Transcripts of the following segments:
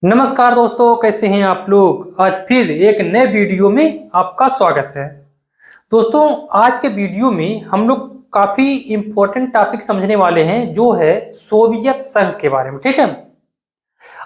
नमस्कार दोस्तों, कैसे हैं आप लोग। आज फिर एक नए वीडियो में आपका स्वागत है। दोस्तों, आज के वीडियो में हम लोग काफी इम्पोर्टेंट टॉपिक समझने वाले हैं, जो है सोवियत संघ के बारे में। ठीक है।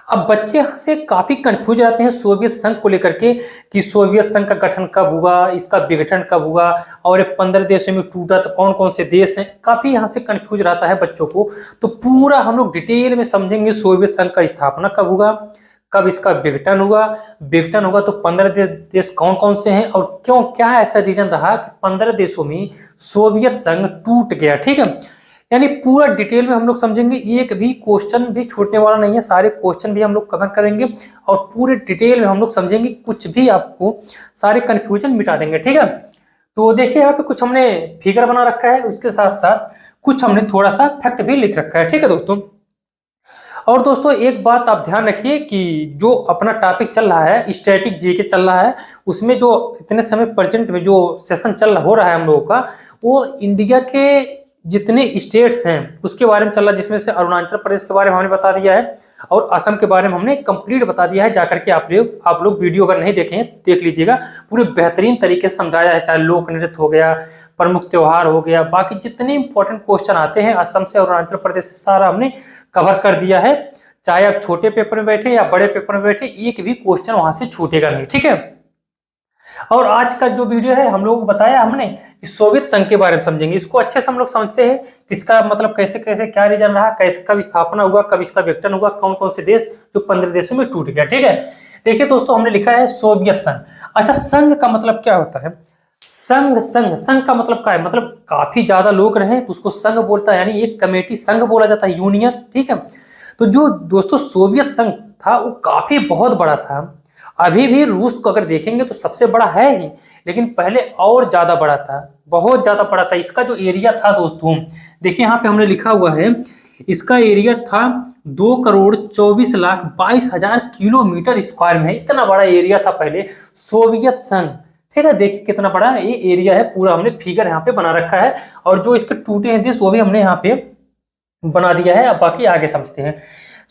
अब बच्चे यहाँ से काफी कंफ्यूज रहते हैं सोवियत संघ को लेकर के कि सोवियत संघ का गठन कब हुआ, इसका विघटन कब हुआ और ये 15 देशों में टूटा तो कौन कौन से देश हैं। काफी यहाँ से कंफ्यूज रहता है बच्चों को। तो पूरा हम लोग डिटेल में समझेंगे सोवियत संघ का स्थापना कब हुआ, कब इसका विघटन होगा तो 15 देश कौन कौन से हैं और क्यों, क्या ऐसा रीजन रहा कि 15 देशों में सोवियत संघ टूट गया। ठीक है। यानी पूरा डिटेल में हम लोग समझेंगे, एक भी क्वेश्चन भी छूटने वाला नहीं है, सारे क्वेश्चन भी हम लोग कवर करेंगे और पूरे डिटेल में हम लोग समझेंगे, कुछ भी आपको सारे कंफ्यूजन मिटा देंगे। ठीक है। तो देखिए यहाँ पे कुछ हमने फिगर बना रखा है, उसके साथ साथ कुछ हमने थोड़ा सा फैक्ट भी लिख रखा है। ठीक है दोस्तों। और दोस्तों एक बात आप ध्यान रखिए कि जो अपना टॉपिक चल रहा है स्टैटिक जीके चल रहा है, उसमें जो इतने समय प्रेजेंट में जो सेशन हो रहा है हम लोगों का, वो इंडिया के जितने स्टेट्स हैं उसके बारे में चल रहा है, जिसमें से अरुणाचल प्रदेश के बारे में हमने बता दिया है और असम के बारे में हमने कंप्लीट बता दिया है। जाकर के आप लोग वीडियो अगर नहीं देखे हैं देख लीजिएगा, पूरे बेहतरीन तरीके से समझाया है। चाहे लोक नृत्य हो गया, प्रमुख त्योहार हो गया, बाकी जितने इंपॉर्टेंट क्वेश्चन आते हैं असम से और अरुणाचल प्रदेश से सारा हमने कवर कर दिया है। चाहे आप छोटे पेपर में बैठे या बड़े पेपर में बैठे, एक भी क्वेश्चन वहां से छूटेगा नहीं। ठीक है। और आज का जो वीडियो है हम लोगों को बताया हमने कि सोवियत संघ के बारे में समझेंगे। इसको अच्छे से हम लोग समझते हैं, इसका मतलब कैसे कैसे क्या रीजन रहा, कैसे कब स्थापना हुआ, कब इसका विघटन हुआ, कौन कौन से देश जो 15 देशों में टूट गया। ठीक है। देखिए दोस्तों, हमने लिखा है सोवियत संघ। अच्छा, संघ का मतलब क्या होता है? संघ संघ संघ का मतलब क्या है? मतलब काफी ज्यादा लोग रहे तो उसको संघ बोलता है, यानी एक कमेटी संघ बोला जाता है, यूनियन। ठीक है। तो जो दोस्तों सोवियत संघ था वो काफी बहुत बड़ा था। अभी भी रूस को अगर देखेंगे तो सबसे बड़ा है ही, लेकिन पहले और ज्यादा बड़ा था, बहुत ज्यादा बड़ा था। इसका जो एरिया था दोस्तों, देखिए यहाँ पे हमने लिखा हुआ है, इसका एरिया था 2,24,22,000 किलोमीटर स्क्वायर में। इतना बड़ा एरिया था पहले सोवियत संघ। ठीक है। देखिए कितना बड़ा ये एरिया है, पूरा हमने फिगर यहाँ पे बना रखा है और जो इसके टूटे हैं देश वो भी हमने यहाँ पे बना दिया है। अब बाकी आगे समझते हैं।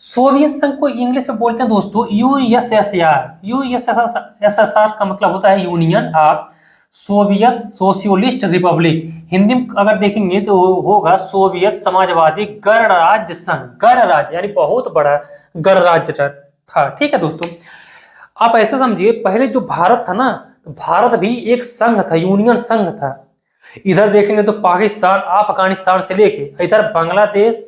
सोवियत संघ को इंग्लिश में बोलते हैं दोस्तों यूएसएसआर। यूएसएसआर का मतलब होता है union of Soviet socialist Republic. Hindi में अगर देखेंगे तो होगा सोवियत समाजवादी गणराज्य संघ। गणराज्य यानी बहुत बड़ा गणराज्य था। ठीक है दोस्तों। आप ऐसा समझिए, पहले जो भारत था ना, तो भारत भी एक संघ था, यूनियन संघ था। इधर देखेंगे तो पाकिस्तान अफगानिस्तान से लेके इधर बांग्लादेश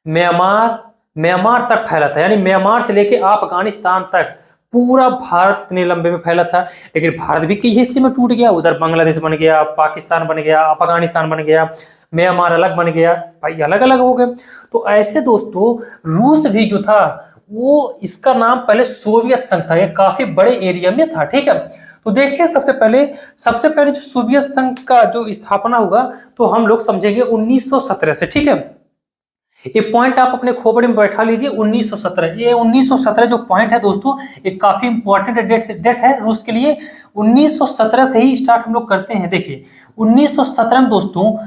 म्यांमार म्यांमार तक फैला था, यानी म्यांमार से लेके अफगानिस्तान तक पूरा भारत इतने लंबे में फैला था। लेकिन भारत भी कई हिस्से में टूट गया, उधर बांग्लादेश बन गया, पाकिस्तान बन गया, अफगानिस्तान बन गया, म्यांमार अलग बन गया, भाई अलग अलग हो गए। तो ऐसे दोस्तों रूस भी जो था वो, इसका नाम पहले सोवियत संघ था, ये काफी बड़े एरिया में था। ठीक है। तो देखिए सबसे पहले जो सोवियत संघ का जो स्थापना हुआ तो हम लोग समझेंगे 1917 से। ठीक है। ये पॉइंट आप अपने खोपड़ी में बैठा लीजिए, 1917। ये 1917 जो पॉइंट है दोस्तों, ये काफी इंपॉर्टेंट डेट है रूस के लिए। 1917 से ही स्टार्ट हम लोग करते हैं। देखिए 1917 में दोस्तों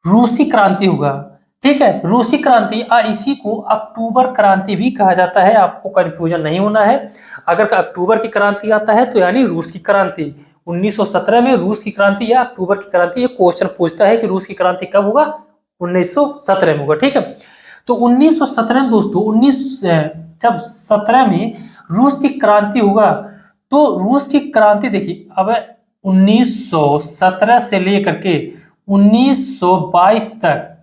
रूसी क्रांति हुआ। ठीक है। रूसी क्रांति, इसी को अक्टूबर क्रांति भी कहा जाता है, आपको कंफ्यूजन नहीं होना है। अगर अक्टूबर की क्रांति आता है तो यानी रूस की क्रांति। 1917 में रूस की क्रांति या अक्टूबर की क्रांति, ये क्वेश्चन पूछता है कि रूस की क्रांति कब होगा, 1917 में होगा। ठीक है। तो 1917 में दोस्तों, जब 17 में रूस की क्रांति हुआ तो रूस की क्रांति देखिए, अब 1917 से लेकर के 1922 तक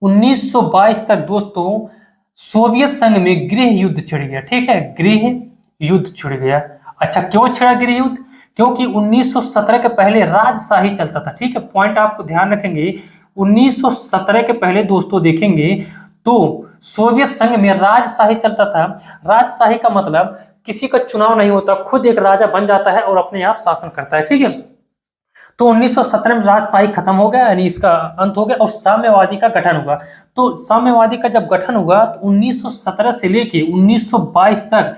1922 तक दोस्तों सोवियत संघ में गृह युद्ध छिड़ गया। ठीक है। गृह युद्ध छिड़ गया। अच्छा, क्यों छिड़ा गृह युद्ध? क्योंकि 1917 के पहले राजशाही चलता था। ठीक है। पॉइंट आपको ध्यान रखेंगे, 1917 के पहले दोस्तों देखेंगे तो सोवियत संघ में राजशाही चलता था। राजशाही का मतलब किसी का चुनाव नहीं होता, खुद एक राजा बन जाता है और अपने आप शासन करता है। ठीक है। तो 1917 में राजशाही खत्म हो गया, यानी इसका अंत हो गया और साम्यवादी का गठन हुआ। तो साम्यवादी का जब गठन हुआ तो 1917 से लेके 1922 तक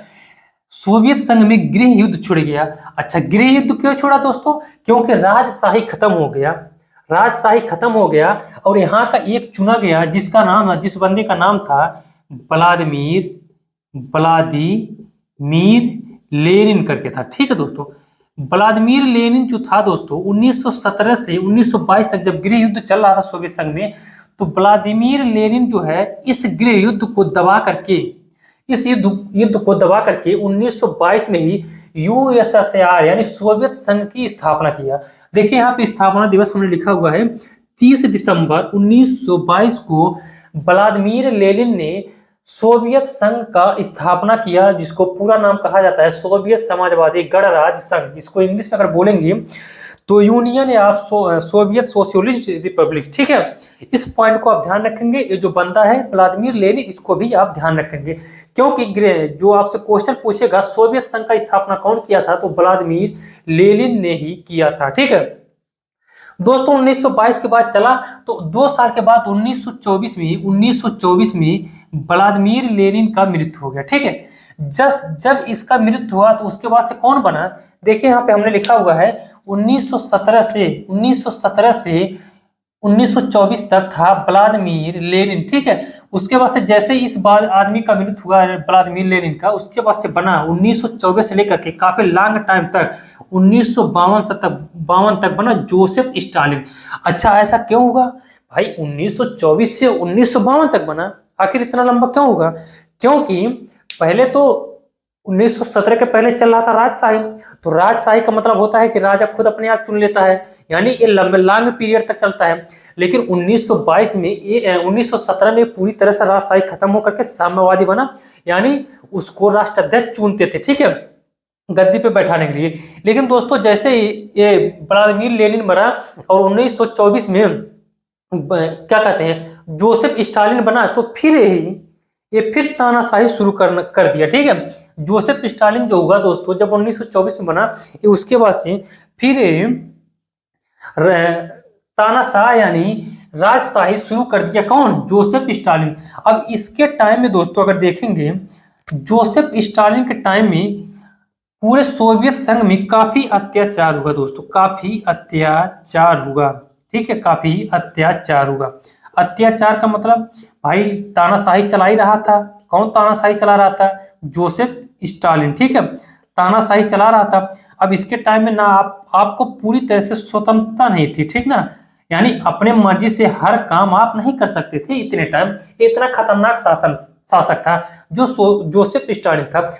सोवियत संघ में गृह युद्ध छिड़ गया। अच्छा, गृह युद्ध क्यों छोड़ा दोस्तों? क्योंकि राजशाही खत्म हो गया। राजशाही खत्म हो गया और यहाँ का एक चुना गया जिस बंदे का नाम था व्लादिमीर लेनिन करके था। ठीक है दोस्तों, व्लादिमीर लेनिन जो था दोस्तों 1917 से 1922 तक जब गृह युद्ध चल रहा था सोवियत संघ में, तो व्लादिमीर लेनिन जो है इस गृह युद्ध को दबा करके, इस युद्ध को दबा करके 1922 में ही यूएसएसआर यानी सोवियत संघ की स्थापना किया। देखिए यहाँ पे स्थापना दिवस हमने लिखा हुआ है 30 दिसंबर 1922 को व्लादिमीर लेनिन ने सोवियत संघ का स्थापना किया, जिसको पूरा नाम कहा जाता है सोवियत समाजवादी गणराज्य संघ। इसको इंग्लिश में अगर बोलेंगे तो union of Soviet socialist Republic. ठीक है, इस पॉइंट को आप ध्यान रखेंगे। ये जो बंदा है व्लादिमीर लेनिन, इसको भी आप ध्यान रखेंगे, क्योंकि जो आपसे क्वेश्चन पूछेगा सोवियत संघ का स्थापना कौन किया था, तो व्लादिमीर लेनिन ने ही किया था। ठीक है दोस्तों, 1922 के बाद चला तो 2 साल के बाद 1924 में व्लादिमीर लेनिन का मृत्यु हो गया। ठीक है, जब इसका मृत्यु हुआ तो उसके बाद से कौन बना, देखिए यहाँ पे हमने लिखा हुआ है 1917 से 1924 तक था व्लादिमीर लेनिन। ठीक है, उसके बाद से जैसे इस बार आदमी का मृत्यु हुआ व्लादिमीर लेनिन का, उसके बाद से बना 1924 से लेकर के काफी लॉन्ग टाइम तक 1952 तक बना जोसेफ स्टालिन। अच्छा, ऐसा क्यों हुआ भाई, 1924 से 1952 तक बना, आखिर इतना लंबा क्यों होगा? क्योंकि पहले तो 1917 के पहले चल रहा था राजशाही, तो राजशाही का मतलब होता है कि राजा खुद अपने आप चुन लेता है, यानी ये लंबे लॉन्ग पीरियड तक चलता है। लेकिन 1917 में पूरी तरह से राजशाही खत्म होकर के साम्यवादी बना, यानी उसको राष्ट्राध्यक्ष चुनते थे। ठीक है, गद्दी पे बैठाने के लिए। लेकिन दोस्तों जैसे ये व्लादिमीर लेनिन मरा और 1924 में क्या कहते हैं जोसेफ स्टालिन बना, तो फिर तानाशाही शुरू कर दिया। ठीक है, जोसेफ स्टालिन जो हुआ दोस्तों जब 1924 में बना, उसके बाद से फिर तानाशाह यानी राजशाही शुरू कर दिया। कौन? Joseph Stalin. अब इसके टाइम में दोस्तों अगर देखेंगे, जोसेफ स्टालिन के टाइम में पूरे सोवियत संघ में काफी अत्याचार हुआ दोस्तों, काफी अत्याचार हुआ। ठीक है, काफी अत्याचार हुआ। अत्याचार का मतलब भाई तानाशाही चला ही रहा था। कौन तानाशाही चला रहा था? Joseph Stalin. ठीक है, तानाशाही चला रहा था। अब इसके टाइम में ना आपको पूरी तरह से स्वतंत्रता नहीं थी। ठीक ना, यानी अपने मर्जी से हर काम आप नहीं कर सकते थे इतने टाइम। इतना खतरनाक शासक था जो जोसेफ स्टालिन था।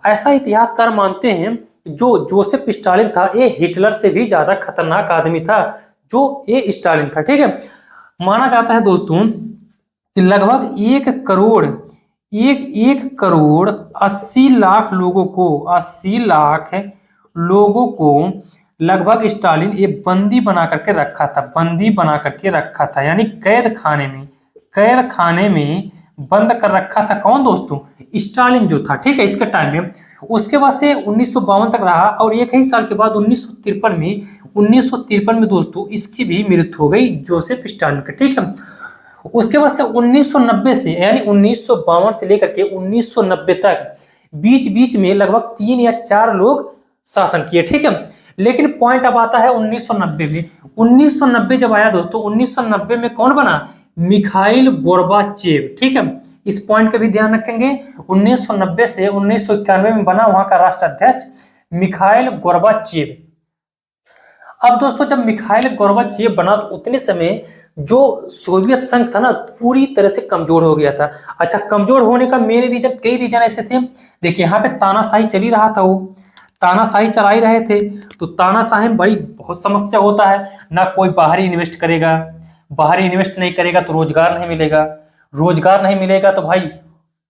ऐसा इतिहासकार मानते हैं जो जोसेफ स्टालिन था ये हिटलर से भी ज्यादा खतरनाक आदमी था जो ये स्टालिन था। ठीक है, माना जाता है दोस्तों कि लगभग 80 लाख लोगों को लगभग स्टालिन ये बंदी बना करके रखा था, यानी कैद खाने में बंद कर रखा था। कौन दोस्तों? स्टालिन जो था। ठीक है, इसके टाइम में। उसके बाद से 1952 तक रहा और एक ही साल के बाद 1953 में दोस्तों इसकी भी मृत्यु हो गई, जोसेफ स्टालिन की। ठीक है, उसके बाद से 1990 से यानी 1952 से लेकर के 1990 तक बीच में लगभग 3 या 4 लोग शासन किए। ठीक है, लेकिन पॉइंट अब आता है 1990 में। 1990 जब आया दोस्तों, 1990 में कौन बना? Mikhail Gorbachev. ठीक है, इस पॉइंट का भी ध्यान रखेंगे। 1990 से 1991 में बना वहां का राष्ट्राध्यक्ष मिखाइल गोर्बाचेव। अब दोस्तों जब मिखाइल गोर्बाचेव बना तो उतने समय जो सोवियत संघ था ना पूरी तरह से कमजोर हो गया था। अच्छा, कमजोर होने का मेन रीजन, कई रीजन ऐसे थे। देखिए यहाँ पे तानाशाही चल ही रहा था, वो तानाशाही चला ही रहे थे, तो तानाशाही में बहुत समस्या होता है ना। कोई बाहरी इन्वेस्ट करेगा, बाहरी इन्वेस्ट नहीं करेगा तो रोजगार नहीं मिलेगा तो भाई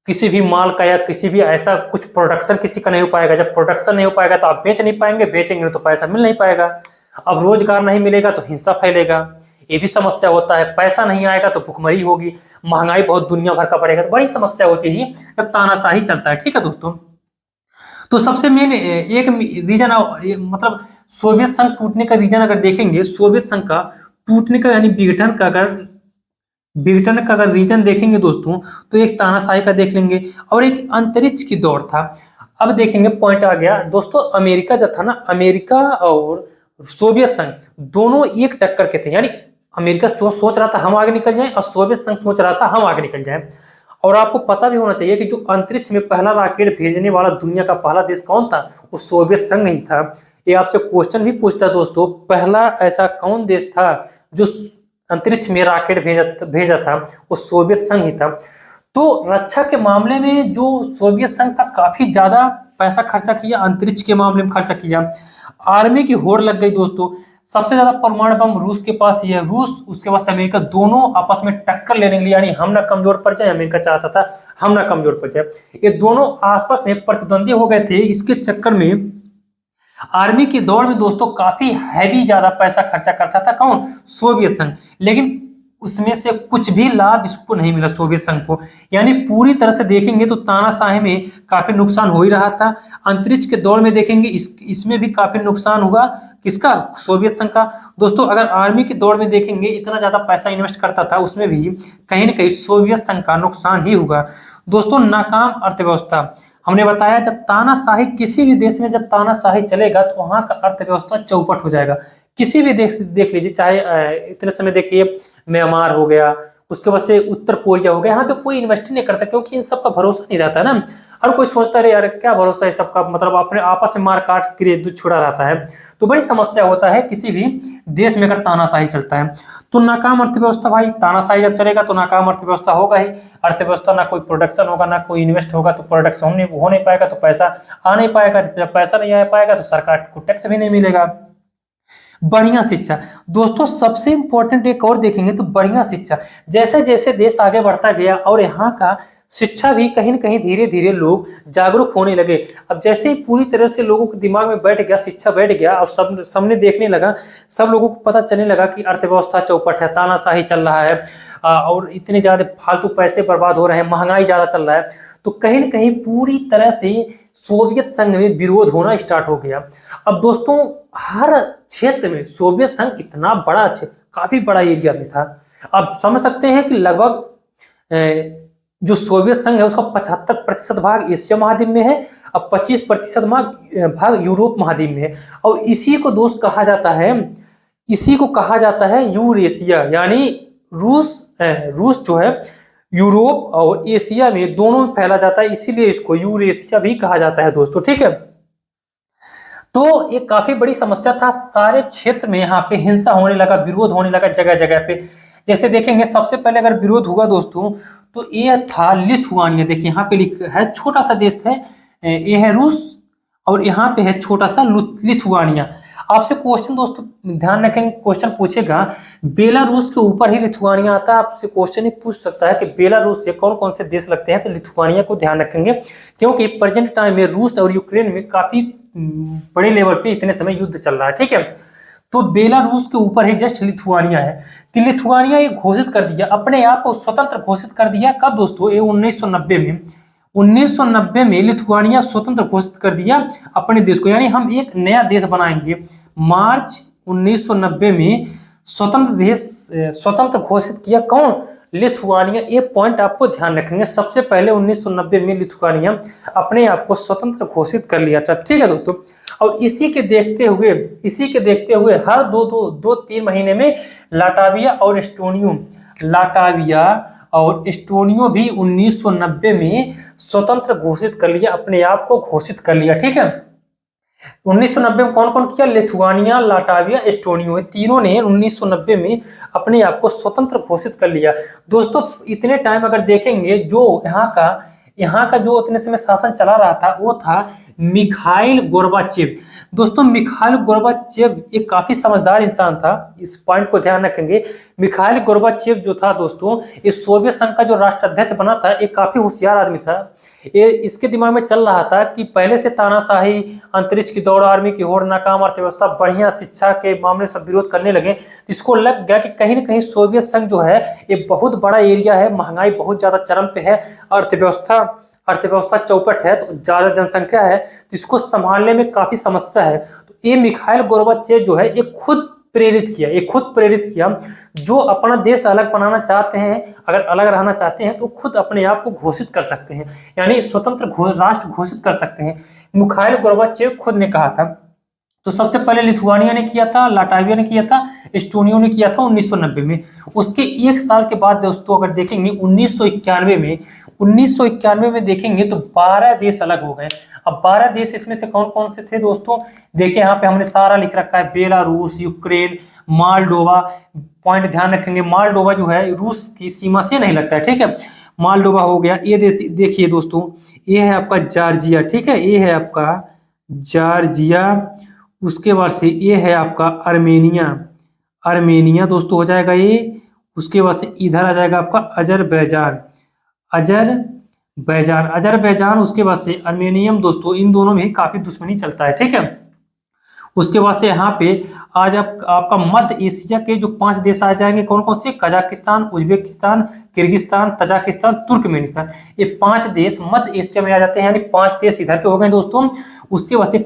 किसी भी माल का या किसी भी ऐसा कुछ प्रोडक्शन किसी का नहीं हो पाएगा। जब प्रोडक्शन नहीं हो पाएगा तो आप बेच नहीं पाएंगे, बेचेंगे तो पैसा मिल नहीं पाएगा। अब रोजगार नहीं मिलेगा तो हिंसा फैलेगा, ये भी समस्या होता है। पैसा नहीं आएगा तो भुखमरी होगी, महंगाई बहुत दुनिया भर का बढ़ेगा, तो बड़ी समस्या होती है जब तानाशाही चलता है। ठीक है दोस्तों, तो सबसे मेन एक रीजन मतलब सोवियत संघ टूटने का रीजन अगर देखेंगे, सोवियत संघ का टूटने का यानी विघटन का अगर रीजन देखेंगे दोस्तों, तो एक तानाशाही का देख लेंगे और एक अंतरिक्ष की दौड़ था। अब देखेंगे पॉइंट आ गया दोस्तों, अमेरिका जो था ना, अमेरिका और सोवियत संघ दोनों एक टक्कर के थे। यानी अमेरिका सोच रहा था हम आगे निकल जाएं और सोवियत संघ सोच रहा था हम आगे निकल जाएं। और आपको पता भी होना चाहिए कि जो अंतरिक्ष में पहला रॉकेट भेजने वाला दुनिया का पहला देश कौन था, वो सोवियत संघ ही था। ये आपसे क्वेश्चन भी पूछता है दोस्तों, पहला ऐसा कौन देश था जो अंतरिक्ष में रॉकेट भेजा था, वो सोवियत संघ ही था। तो रक्षा के मामले में जो सोवियत संघ था काफी ज्यादा पैसा खर्चा किया, अंतरिक्ष के मामले में खर्चा किया, आर्मी की होड़ लग गई दोस्तों। सबसे ज्यादा परमाणु बम रूस के पास ही है, रूस उसके पास अमेरिका, दोनों आपस में टक्कर लेने के लिए, यानी हम ना कमजोर पड़ जाए, अमेरिका चाहता था हम ना कमजोर पड़ जाए, ये दोनों आपस में प्रतिद्वंदी हो गए थे। इसके चक्कर में आर्मी की दौड़ में दोस्तों काफी हैवी ज्यादा पैसा खर्चा करता था कौन, सोवियत संघ, लेकिन उसमें से कुछ भी लाभ इसको नहीं मिला सोवियत संघ को। यानी पूरी तरह से देखेंगे तो तानाशाही में काफी नुकसान हो ही रहा था, अंतरिक्ष के दौड़ में देखेंगे इसमें भी काफी नुकसान हुआ, किसका, सोवियत संघ का। दोस्तों अगर आर्मी की दौड़ में देखेंगे इतना ज्यादा पैसा इन्वेस्ट करता था, उसमें भी कहीं ना कहीं सोवियत संघ का नुकसान ही हुआ। दोस्तों नाकाम अर्थव्यवस्था, हमने बताया जब तानाशाही, किसी भी देश में जब तानाशाही चलेगा तो वहां का अर्थव्यवस्था चौपट हो जाएगा। किसी भी देश देख लीजिए, चाहे इतने समय देखिए म्यांमार हो गया, उसके बाद से उत्तर कोरिया हो गया, यहाँ पे कोई इन्वेस्ट नहीं करता क्योंकि इन सबका भरोसा नहीं रहता ना। हर कोई सोचता है यार क्या भरोसा है सबका, मतलब अपने आपस में मार काट के छुड़ा रहता है, तो बड़ी समस्या होता है किसी भी देश में अगर तानाशाही चलता है। तो नाकाम अर्थव्यवस्था, भाई तानाशाही जब चलेगा तो नाकाम अर्थव्यवस्था होगा ही, अर्थव्यवस्था ना कोई प्रोडक्शन होगा ना कोई इन्वेस्ट होगा, तो प्रोडक्शन हो नहीं पाएगा तो पैसा आ नहीं पाएगा, जब पैसा नहीं आ पाएगा तो सरकार को टैक्स भी नहीं मिलेगा। बढ़िया शिक्षा, दोस्तों सबसे इंपॉर्टेंट एक और देखेंगे तो बढ़िया शिक्षा, जैसे जैसे देश आगे बढ़ता गया और यहाँ का शिक्षा भी कहीं न कहीं धीरे धीरे लोग जागरूक होने लगे। अब जैसे ही पूरी तरह से लोगों के दिमाग में बैठ गया, शिक्षा बैठ गया और सब सामने देखने लगा, सब लोगों को पता चलने लगा कि अर्थव्यवस्था चौपट है, तानाशाही चल रहा है और इतने ज्यादा फालतू पैसे बर्बाद हो रहे हैं, महंगाई ज्यादा चल रहा है, तो कहीं न कहीं पूरी तरह से सोवियत संघ में विरोध होना स्टार्ट हो गया। अब दोस्तों हर क्षेत्र में सोवियत संघ इतना बड़ा, काफी बड़ा एरिया में था। अब समझ सकते हैं कि लगभग जो सोवियत संघ है उसका 75% भाग एशिया महाद्वीप में है, अब 25% भाग यूरोप महाद्वीप में है, और इसी को दोस्त कहा जाता है, इसी को कहा जाता है यूरेशिया, यानी रूस जो है यूरोप और एशिया में दोनों में फैला जाता है, इसीलिए इसको यूरेशिया भी कहा जाता है दोस्तों, ठीक है। तो ये काफी बड़ी समस्या था, सारे क्षेत्र में यहाँ पे हिंसा होने लगा, विरोध होने लगा जगह जगह पे। जैसे देखेंगे सबसे पहले अगर विरोध हुआ दोस्तों तो ये था लिथुआनिया, देखिए यहाँ पे लिखा है, छोटा सा देश है, ये है रूस और यहाँ पे है छोटा सा लिथुआनिया। आपसे क्वेश्चन दोस्तों ध्यान रखेंगे, क्वेश्चन पूछेगा बेलारूस के ऊपर ही लिथुआनिया आता है, आपसे क्वेश्चन ही पूछ सकता है कि बेलारूस से कौन कौन से देश लगते हैं, तो लिथुआनिया को ध्यान रखेंगे क्योंकि प्रेजेंट टाइम में रूस और यूक्रेन में काफी बड़े लेवल पे इतने समय युद्ध चल रहा है, ठीक है। तो बेलारूस के ऊपर ही जस्ट लिथुआनिया है, तो लिथुआनिया ये घोषित कर दिया, अपने आप को स्वतंत्र घोषित कर दिया, कब दोस्तों, ये 1990 में, 1990 में लिथुआनिया स्वतंत्र घोषित कर दिया अपने देश को, यानी हम एक नया देश बनाएंगे। मार्च 1990 में स्वतंत्र घोषित किया कौन, लिथुआनिया। ये पॉइंट आपको ध्यान रखेंगे, सबसे पहले 1990 में लिथुआनिया अपने आप को स्वतंत्र घोषित कर लिया था, ठीक है दोस्तों। और इसी के देखते हुए हर दो तीन महीने में लाटाविया और एस्टोनियो भी 1990 में स्वतंत्र घोषित कर लिया, अपने आप को घोषित कर लिया, ठीक है। 1990 में कौन कौन किया, लिथुआनिया, लाटाविया, एस्टोनियो, तीनों ने 1990 में अपने आप को स्वतंत्र घोषित कर लिया। दोस्तों इतने टाइम अगर देखेंगे जो यहाँ का जो इतने समय शासन चला रहा था वो था मिखाइल गोर्बाचेव। दोस्तों मिखाइल गोर्बाचेव एक काफी समझदार इंसान था, इस पॉइंट को ध्यान रखेंगे। मिखाइल गोर्बाचेव जो था दोस्तों, ये सोवियत संघ का जो राष्ट्राध्यक्ष बना था, एक काफी होशियार आदमी था। ये इसके दिमाग में चल रहा था कि पहले से तानाशाही, अंतरिक्ष की दौड़, आर्मी की होड़, नाकाम अर्थव्यवस्था, बढ़िया शिक्षा के मामले सब विरोध करने लगे। इसको लग गया कि कहीं ना कहीं सोवियत संघ जो है ये बहुत बड़ा एरिया है, महंगाई बहुत ज्यादा चरम पे है, अर्थव्यवस्था चौपट है, तो ज्यादा जनसंख्या है, तो इसको संभालने में काफी समस्या है। तो ये मिखाइल गोर्बाचेव जो है ये खुद प्रेरित किया, जो अपना देश अलग बनाना चाहते हैं, अगर अलग रहना चाहते हैं तो खुद अपने आप को घोषित कर सकते हैं, यानी स्वतंत्र राष्ट्र घोषित कर सकते हैं। मिखाइल गोर्बाचेव खुद ने कहा था। तो सबसे पहले लिथुआनिया ने किया था, लाटविया ने किया था, एस्टोनिया ने किया था 1990 में। उसके एक साल के बाद दोस्तों अगर देखेंगे 1991 में देखेंगे तो 12 देश अलग हो गए। अब 12 देश इसमें से कौन कौन से थे दोस्तों, देखिए यहाँ पे हमने सारा लिख रखा है, बेलारूस, यूक्रेन, मालडोवा। पॉइंट ध्यान रखेंगे, मालडोवा जो है रूस की सीमा से नहीं लगता है, ठीक है। मालडोवा हो गया। ये देखिए दोस्तों, ये है आपका जॉर्जिया, ठीक है, ये है आपका जॉर्जिया। उसके बाद से ये है आपका अर्मेनिया, अर्मेनिया दोस्तों हो जाएगा ये। उसके बाद से इधर आ जाएगा आपका अजरबैजान, अजरबैजान, अजरबैजान। उसके बाद से अर्मेनियम दोस्तों, इन दोनों में काफी दुश्मनी चलता है, ठीक है। उसके बाद से यहाँ पे आज आपका मध्य एशिया के जो 5 देश आ जाएंगे, कौन कौन से, Kazakhstan, Uzbekistan, Kyrgyzstan, Tajikistan, Turkmenistan. ये 5 देश मध्य एशिया में आ जाते हैं, यानी 5 देश इधर के हो गए दोस्तों। उसके बाद से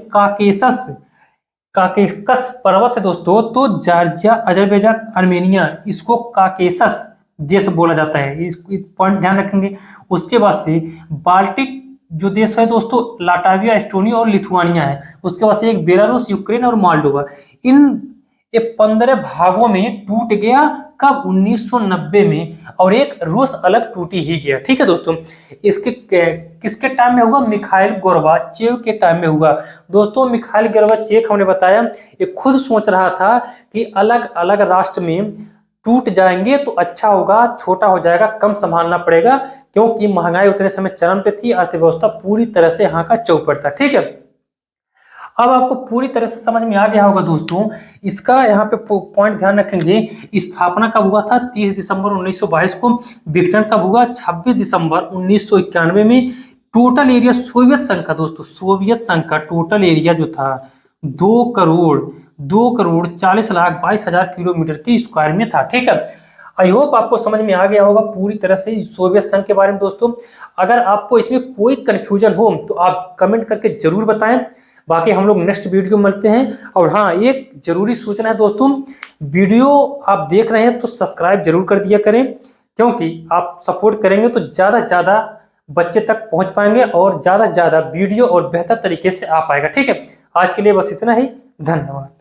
काकेशस पर्वत है दोस्तों, तो जॉर्जिया, अजरबैजान, आर्मेनिया, इसको काकेशस देश बोला जाता है, इस पॉइंट ध्यान रखेंगे। उसके बाद से बाल्टिक जो देश है दोस्तों, लाटविया, एस्टोनिया और लिथुआनिया है। उसके बाद से एक बेलारूस, यूक्रेन और मोल्डोवा। इन 15 भागों में टूट गया, कब, 1990 में। और एक रूस अलग टूटी ही गया, ठीक है दोस्तों। इसके किसके टाइम में हुआ, मिखाइल गोर्बाचेव के टाइम में हुआ दोस्तों। मिखाइल गोर्बाचेव हमने बताया ये खुद सोच रहा था कि अलग अलग राष्ट्र में टूट जाएंगे तो अच्छा होगा, छोटा हो जाएगा, कम संभालना पड़ेगा, क्योंकि महंगाई उतने समय चरम पे थी, अर्थव्यवस्था पूरी तरह से यहाँ का चौपट था, ठीक है। अब आपको पूरी तरह से समझ में आ गया होगा दोस्तों। इसका यहाँ पे पॉइंट ध्यान रखेंगे, स्थापना कब हुआ था, 30 दिसंबर 1922 को। विघटन कब हुआ, 26 दिसंबर 1991 में। टोटल एरिया सोवियत संघ का दोस्तों, सोवियत संघ का टोटल एरिया जो था 2,40,22,000 किलोमीटर के स्क्वायर में था, ठीक है। आई होप आपको समझ में आ गया होगा पूरी तरह से सोवियत संघ के बारे में दोस्तों। अगर आपको इसमें कोई कंफ्यूजन हो तो आप कमेंट करके जरूर बताएं। बाकी हम लोग नेक्स्ट वीडियो में मिलते हैं। और हाँ, एक जरूरी सूचना है दोस्तों, वीडियो आप देख रहे हैं तो सब्सक्राइब जरूर कर दिया करें, क्योंकि आप सपोर्ट करेंगे तो ज़्यादा से ज़्यादा बच्चे तक पहुंच पाएंगे और ज़्यादा से ज़्यादा वीडियो और बेहतर तरीके से आ पाएगा, ठीक है। आज के लिए बस इतना ही, धन्यवाद।